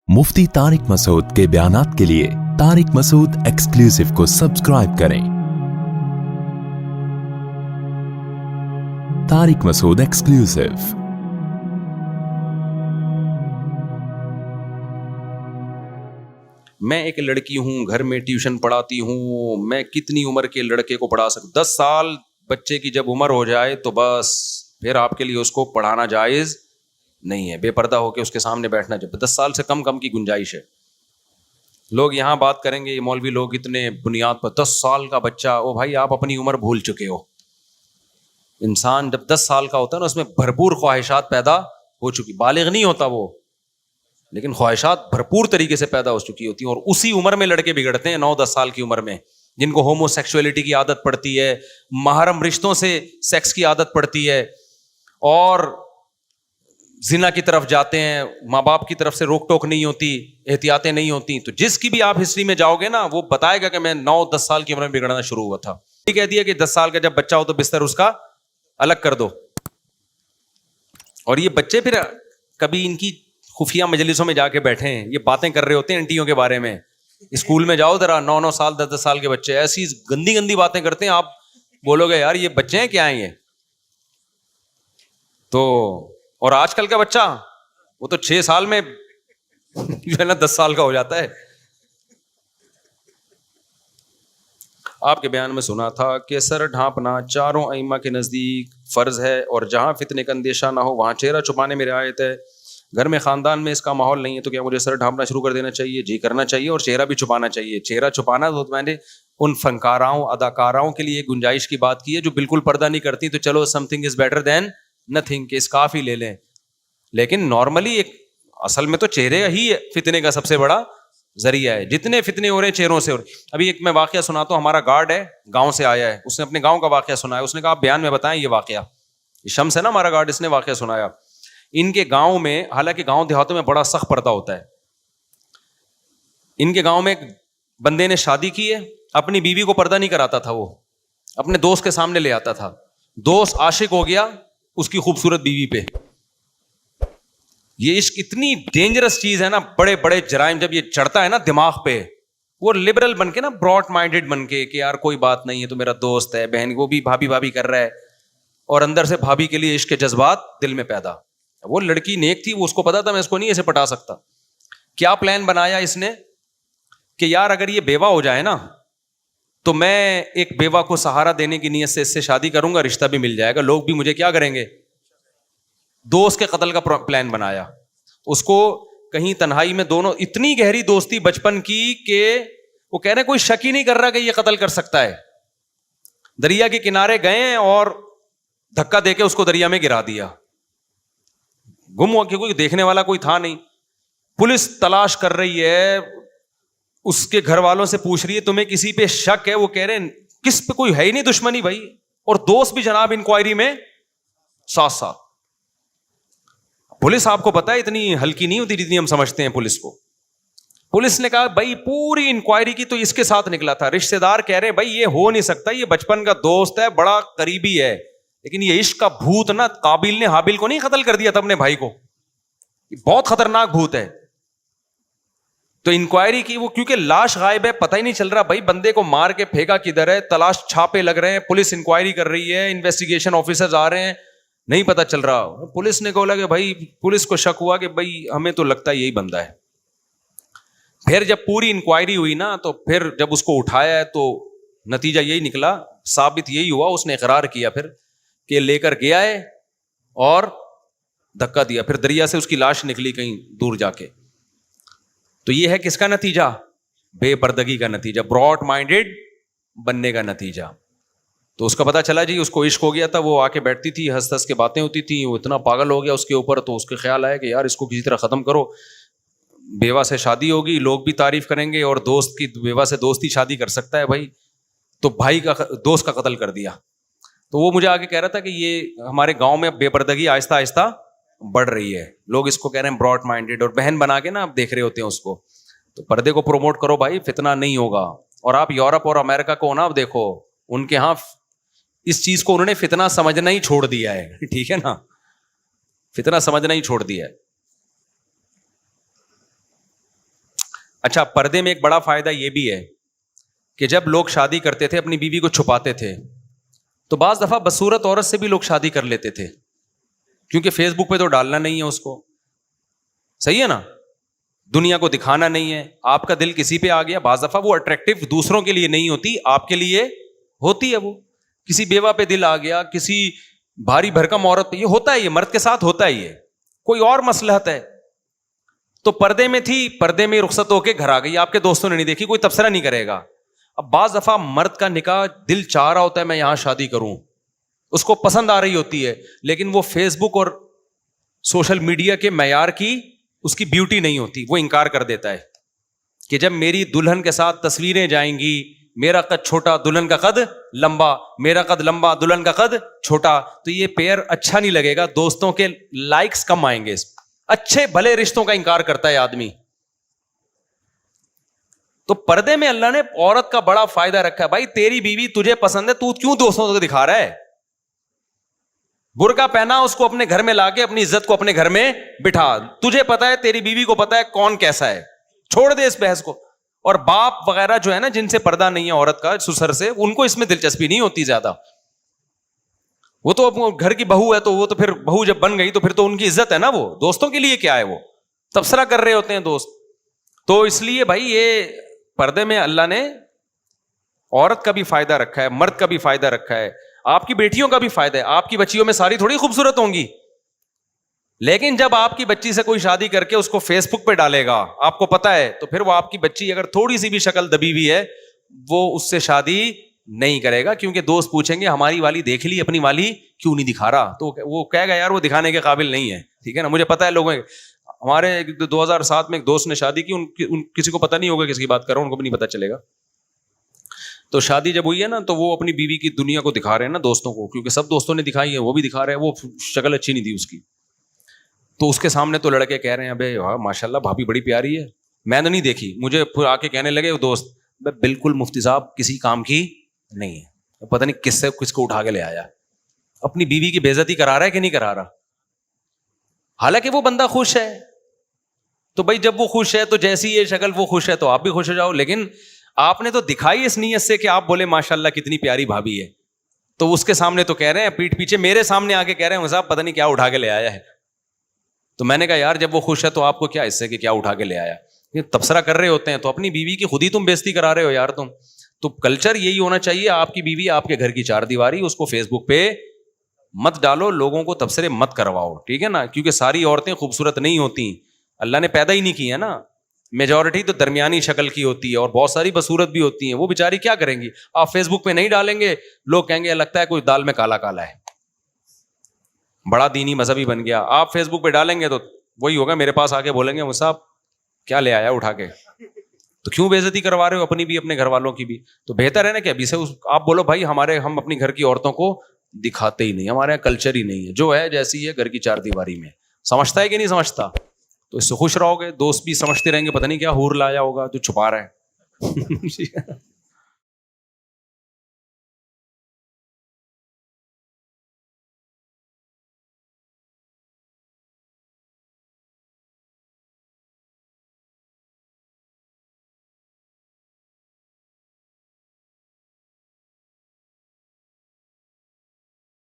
मुफ्ती तारिक मसूद के बयानात के लिए तारिक मसूद एक्सक्लूसिव को सब्सक्राइब करें। तारिक मसूद एक्सक्लूसिव। मैं एक लड़की हूँ, घर में ट्यूशन पढ़ाती हूँ, मैं कितनी उम्र के लड़के को पढ़ा सकता? 10 साल बच्चे की जब उम्र हो जाए तो बस फिर आपके लिए उसको पढ़ाना जायज़ नहीं है, बेपर्दा होकर उसके सामने बैठना चाहिए। 10 साल से कम की गुंजाइश है। लोग यहाँ बात करेंगे, ये मौलवी लोग इतने बुनियाद पर 10 साल का बच्चा, ओ भाई आप अपनी उम्र भूल चुके हो। इंसान जब 10 साल का होता है ना, उसमें भरपूर ख्वाहिशात पैदा हो चुकी, बालिग नहीं होता वो, लेकिन ख्वाहिशात भरपूर तरीके से पैदा हो चुकी होती हैं। और उसी उम्र में लड़के बिगड़ते हैं, 9-10 साल की उम्र में, जिनको होमोसेक्सुअलिटी की आदत पड़ती है, महरम रिश्तों से सेक्स की आदत पड़ती है और जिना की तरफ जाते हैं। माँ बाप की तरफ से रोक टोक नहीं होती, एहतियातें नहीं होती। तो जिसकी भी आप हिस्ट्री में जाओगे ना, वो बताएगा कि मैं 9-10 साल की उम्र में बिगड़ना शुरू हुआ था। ये कह दिया कि 10 साल का जब बच्चा हो तो बिस्तर उसका अलग कर दो। और ये बच्चे फिर कभी इनकी खुफिया मजलिसों में जाके बैठे हैं, ये बातें कर रहे होते हैं आंटियों के बारे में। स्कूल में जाओ जरा, 9-9 साल 10-10 साल के बच्चे ऐसी गंदी गंदी बातें करते हैं, आप बोलोगे यार ये बच्चे हैं क्या हैं ये। तो और आजकल का बच्चा वो तो 6 साल में जो है ना 10 साल का हो जाता है। आपके बयान में सुना था कि सर ढांपना चारों अइम्मा के नजदीक फर्ज है और जहां फितने का अंदेशा ना हो वहां चेहरा छुपाने में रियायत है। घर में खानदान में इसका माहौल नहीं है तो क्या मुझे सर ढांपना शुरू कर देना चाहिए? जी करना चाहिए, और चेहरा भी छुपाना चाहिए। चेहरा छुपाना तो मैंने उन फनकाराओं अदाकाराओं के लिए गुंजाइश की बात की है जो बिल्कुल पर्दा नहीं करती, तो चलो something is better than nothing के स्कार्फ ही ले लें। लेकिन नॉर्मली एक असल में तो चेहरे ही फितने का सबसे बड़ा जरिया है। जितने फितने हो रहे हैं चेहरों से हो रहे। अभी एक मैं वाकया सुनाता हूँ। हमारा गार्ड है, गांव से आया है, उसने अपने गांव का वाकया सुनाया। उसने कहा आप बयान में बताएं ये वाकया। शम्स है ना हमारा गार्ड, इसने वाकया सुनाया। इनके गांव में, हालांकि गांव देहातों में बड़ा सख्त पर्दा होता है, इनके गांव में एक बंदे ने शादी की है, अपनी बीवी को पर्दा नहीं कराता था, वो अपने दोस्त के सामने ले आता था। दोस्त आशिक हो गया उसकी खूबसूरत बीवी पे। ये इश्क इतनी डेंजरस चीज है ना, बड़े बड़े जराइम जब ये चढ़ता है ना दिमाग पे, वो लिबरल बन के ना, ब्रॉड माइंडेड बन के कि यार कोई बात नहीं है, तो मेरा दोस्त है, बहन वो भी भाभी भाभी कर रहा है, और अंदर से भाभी के लिए इश्क के जज्बात दिल में पैदा। वो लड़की नेक थी, वो उसको पता था मैं इसको नहीं ऐसे पटा सकता। क्या प्लान बनाया इसने कि यार अगर ये बेवा हो जाए ना तो मैं एक बेवा को सहारा देने की नीयत से इससे शादी करूंगा, रिश्ता भी मिल जाएगा, लोग भी मुझे क्या करेंगे। दोस्त के कत्ल का प्लान बनाया। उसको कहीं तन्हाई में, दोनों इतनी गहरी दोस्ती बचपन की कि वो कह रहे कोई शक ही नहीं कर रहा कि ये कत्ल कर सकता है। दरिया के किनारे गए और धक्का देके उसको दरिया में गिरा दिया। गुम हुआ, क्योंकि देखने वाला कोई था नहीं। पुलिस तलाश कर रही है, उसके घर वालों से पूछ रही है तुम्हें किसी पे शक है? वो कह रहे हैं किस पे, कोई है ही नहीं दुश्मनी भाई। और दोस्त भी जनाब इंक्वायरी में साथ साथ। पुलिस आपको पता है इतनी हल्की नहीं होती जितनी हम समझते हैं पुलिस को। पुलिस ने कहा भाई पूरी इंक्वायरी की तो इसके साथ निकला था। रिश्तेदार कह रहे हैं भाई ये हो नहीं सकता, ये बचपन का दोस्त है, बड़ा करीबी है, लेकिन ये इश्क का भूत ना, काबिल ने हाबिल को नहीं कत्ल कर दिया था अपने भाई को, ये बहुत खतरनाक भूत है। तो इंक्वायरी की वो, क्योंकि लाश गायब है, पता ही नहीं चल रहा भाई बंदे को मार के फेंका किधर है, तलाश छापे लग रहे हैं, पुलिस इंक्वायरी कर रही है, इन्वेस्टिगेशन ऑफिसर्स आ रहे हैं, नहीं पता चल रहा। पुलिस ने बोला कि भाई, पुलिस को शक हुआ कि भाई हमें तो लगता है यही बंदा है। फिर जब पूरी इंक्वायरी हुई ना, तो फिर जब उसको उठाया है तो नतीजा यही निकला, साबित यही हुआ, उसने इकरार किया फिर कि लेकर गया है और धक्का दिया, फिर दरिया से उसकी लाश निकली कहीं दूर जाके। तो ये है किसका नतीजा? बेपर्दगी का नतीजा, ब्रॉड माइंडेड बनने का नतीजा। तो उसका पता चला जी उसको इश्क हो गया था, वो आके बैठती थी, हंस हंस के बातें होती थी, वो इतना पागल हो गया उसके ऊपर, तो उसके ख्याल आया कि यार इसको किसी तरह खत्म करो। बेवा से शादी होगी, लोग भी तारीफ करेंगे, और दोस्त की बेवा से दोस्त ही शादी कर सकता है भाई। तो भाई का, दोस्त का कत्ल कर दिया। तो वो मुझे आगे कह रहा था कि ये हमारे गांव में बेपर्दगी आहिस्ता आहिस्ता बढ़ रही है, लोग इसको कह रहे हैं ब्रॉड माइंडेड, और बहन बना के ना आप देख रहे होते हैं उसको। तो पर्दे को प्रमोट करो भाई, फितना नहीं होगा। और आप यूरोप और अमेरिका को ना आप देखो, उनके यहाँ इस चीज को उन्होंने फितना समझना ही छोड़ दिया है। ठीक है ना, फितना समझना ही छोड़ दिया है। اچھا پردے میں ایک بڑا فائدہ یہ بھی ہے کہ جب لوگ شادی کرتے تھے اپنی بیوی کو چھپاتے تھے تو بعض دفعہ بدصورت عورت سے بھی لوگ شادی کر لیتے تھے, کیونکہ فیس بک پہ تو ڈالنا نہیں ہے اس کو, صحیح ہے نا, دنیا کو دکھانا نہیں ہے. آپ کا دل کسی پہ آ گیا, بعض دفعہ وہ اٹریکٹیو دوسروں کے لیے نہیں ہوتی, آپ کے لیے ہوتی ہے. وہ کسی بیوہ پہ دل آ گیا, کسی بھاری بھرکم عورت پہ, یہ ہوتا ہے, یہ مرد کے ساتھ ہوتا ہے, یہ کوئی اور مصلحت ہے. تو پردے میں تھی, پردے میں رخصت ہو کے گھر آ گئی, آپ کے دوستوں نے نہیں دیکھی, کوئی تبصرہ نہیں کرے گا. اب بعض دفعہ مرد کا نکاح دل چاہ رہا ہوتا ہے میں یہاں شادی کروں, اس کو پسند آ رہی ہوتی ہے, لیکن وہ فیس بک اور سوشل میڈیا کے معیار کی اس کی بیوٹی نہیں ہوتی, وہ انکار کر دیتا ہے کہ جب میری دلہن کے ساتھ تصویریں جائیں گی, میرا قد چھوٹا دلہن کا قد لمبا, میرا قد لمبا دلہن کا قد چھوٹا, تو یہ پیئر اچھا نہیں لگے گا, دوستوں کے لائکس کم آئیں گے. اچھے بھلے رشتوں کا انکار کرتا ہے آدمی. تو پردے میں اللہ نے عورت کا بڑا فائدہ رکھا ہے. بھائی تیری بیوی تجھے پسند ہے, تو کیوں دوستوں کو دکھا رہا ہے؟ برقع پہنا, اس کو اپنے گھر میں لا کے اپنی عزت کو اپنے گھر میں بٹھا. تجھے پتا ہے, تیری بیوی کو پتا ہے کون کیسا ہے, چھوڑ دے اس بحث کو. اور باپ وغیرہ جو ہے نا, جن سے پردہ نہیں ہے عورت کا سسر سے, ان کو اس میں دلچسپی نہیں ہوتی زیادہ. وہ تو گھر کی بہو ہے, تو وہ تو پھر بہو جب بن گئی تو پھر تو ان کی عزت ہے نا, وہ دوستوں کے لیے کیا ہے, وہ تبصرہ کر رہے ہوتے ہیں دوست. تو اس لیے بھائی یہ پردے میں اللہ نے عورت کا بھی فائدہ رکھا ہے, مرد کا بھی فائدہ رکھا ہے, آپ کی بیٹیوں کا بھی فائدہ ہے. آپ کی بچیوں میں ساری تھوڑی خوبصورت ہوں گی, لیکن جب آپ کی بچی سے کوئی شادی کر کے اس کو فیس بک پہ ڈالے گا, آپ کو پتا ہے, تو پھر وہ آپ کی بچی اگر تھوڑی سی بھی شکل دبی ہوئی ہے, وہ اس سے شادی نہیں کرے گا, کیونکہ دوست پوچھیں گے ہماری والی دیکھ لی, اپنی والی کیوں نہیں دکھا رہا, تو وہ کہے گا یار وہ دکھانے کے قابل نہیں ہے. ٹھیک ہے نا, مجھے پتا ہے لوگوں, ہمارے 2007 میں ایک دوست نے شادی کی, ان کسی کو پتا نہیں ہوگا کس کی بات کر رہا ہوں, ان کو بھی نہیں پتا چلے گا. تو شادی جب ہوئی ہے نا, تو وہ اپنی بیوی کی دنیا کو دکھا رہے ہیں نا دوستوں کو, کیونکہ سب دوستوں نے دکھائی ہے, وہ بھی دکھا رہے ہیں, وہ شکل اچھی نہیں تھی اس کی. تو اس کے سامنے تو لڑکے کہہ رہے ہیں ابے ماشاء اللہ بھابھی بڑی پیاری ہے, میں نے نہیں دیکھی. مجھے پھر آ کے کہنے لگے وہ دوست, بالکل مفتی صاحب کسی کام کی نہیں ہے, پتہ نہیں کس سے کس کو اٹھا کے لے آیا, اپنی بیوی کی بے عزتی کرا رہا ہے کہ نہیں کرا رہا, حالانکہ وہ بندہ خوش ہے. تو بھائی جب وہ خوش ہے تو جیسی یہ شکل وہ خوش ہے تو آپ بھی خوش ہو جاؤ, لیکن آپ نے تو دکھائی اس نیت سے کہ آپ بولے ماشاء اللہ کتنی پیاری بھابھی ہے, تو اس کے سامنے تو کہہ رہے ہیں, پیٹھ پیچھے میرے سامنے آ کے کہہ رہے ہیں صاحب پتہ نہیں کیا اٹھا کے لے آیا ہے. تو میں نے کہا یار جب وہ خوش ہے تو آپ کو کیا اس سے کہ کیا اٹھا کے لے آیا, یہ تبصرہ کر رہے ہوتے ہیں, تو اپنی بیوی کی خود ہی تم بےزتی کرا رہے ہو یار تم. تو کلچر یہی ہونا چاہیے, آپ کی بیوی آپ کے گھر کی چار دیواری, اس کو فیس بک پہ مت ڈالو, لوگوں کو تبصرے مت کرواؤ, ٹھیک ہے نا, کیونکہ ساری عورتیں خوبصورت نہیں ہوتی, اللہ نے پیدا ہی نہیں کی ہے نا, میجورٹی تو درمیانی شکل کی ہوتی ہے, اور بہت ساری بصورت بھی ہوتی ہیں, وہ بیچاری کیا کریں گی. آپ فیس بک پہ نہیں ڈالیں گے, لوگ کہیں گے لگتا ہے کوئی دال میں کالا کالا ہے, بڑا دینی مذہبی بن گیا. آپ فیس بک پہ ڈالیں گے تو وہی ہوگا, میرے پاس آ کے بولیں گے وہ صاحب کیا لے آیا اٹھا کے, تو کیوں بے عزتی کروا رہے ہو اپنی بھی اپنے گھر والوں کی بھی. تو بہتر ہے نا کہ ابھی سے آپ بولو بھائی ہم اپنی گھر کی عورتوں کو دکھاتے ہی نہیں, ہمارے یہاں کلچر ہی نہیں ہے, جو ہے جیسی ہے گھر کی چار دیواری میں. سمجھتا ہے کہ نہیں سمجھتا, تو اس سے خوش رہو گے, دوست بھی سمجھتے رہیں گے پتہ نہیں کیا حور لایا ہوگا جو چھپا رہا ہے.